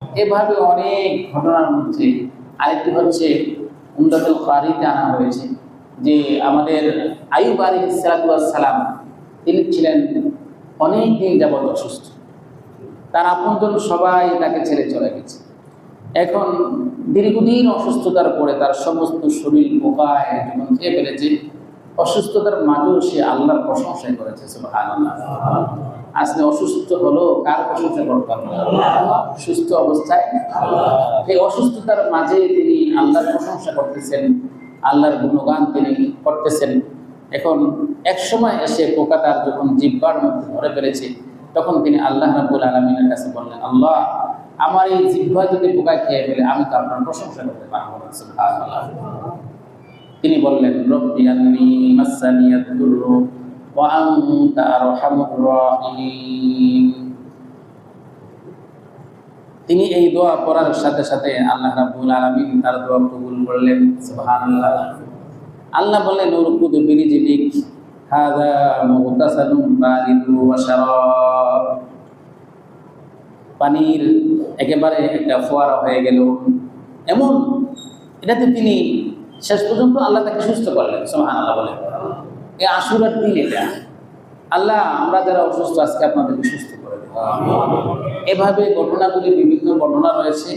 এভাবে অনেক ঘটনার মধ্যে আরেকটি হচ্ছে উমদাতুল কারিতে আনা হয়েছে যে আমাদের আইয়ুব আলাইহিস সালাম তিনি ছিলেন অনেক দিন যাবত অসুস্থ। তার আপনজন সবাই তাকে ছেড়ে চলে গেছে। এখন দীর্ঘদিন অসুস্থতার পরে তার সমস্ত শরীর পোকায় যখন খেয়ে ফেলেছে, অসুস্থতার মাঝেও সে আল্লাহর প্রশংসা করেছে। সুবহানাল্লাহ। আজকে অসুস্থ হলো, কার প্রশংসা করতে হবে? সুস্থ অবস্থায় এই অসুস্থতার মাঝে তিনি আল্লাহর প্রশংসা করতেছেন, আল্লাহর গুণগান তিনি করতেছেন। এখন এক সময় এসে পোকাটার যখন জিহ্বার মধ্যে ধরে ফেলেছে, তখন তিনি আল্লাহ রাব্বুল আলামিনের কাছে বললেন, আল্লাহ, আমার এই জিহ্বা যদি পোকায় খেয়ে ফেলে আমি তো আপনার প্রশংসা করতে পারবো না। সুবহানাল্লাহ। তিনি বললেন, রব্বি আন্নী মাসানিয়াদ দুররু ওয়া আনতা আরহামুর রাহিমিন। তিনি এই দোয়া পড়ার সাথে সাথে আল্লাহ রাব্বুল আলামিন তার দোয়া কবুল করলেন। সুবহানাল্লাহ। আল্লাহ বললেন, উরকুদ বিরিজলিক হাযা মুগতাসালুম বারিদু ওয়া শারাব। পানির একেবারে একটা ফোয়ারা হয়ে গেল এমন, এটাতে তিনি শেষ পর্যন্ত আল্লাহ তাকে সুস্থ করলেন। সুবহানাল্লাহ বলেন। এই আশুরার দিন এটা। আল্লাহ, আমরা যারা অসুস্থ আজকে আপনাদেরকে সুস্থ করে দেব। এভাবে ঘটনাগুলি বিভিন্ন বর্ণনা রয়েছে।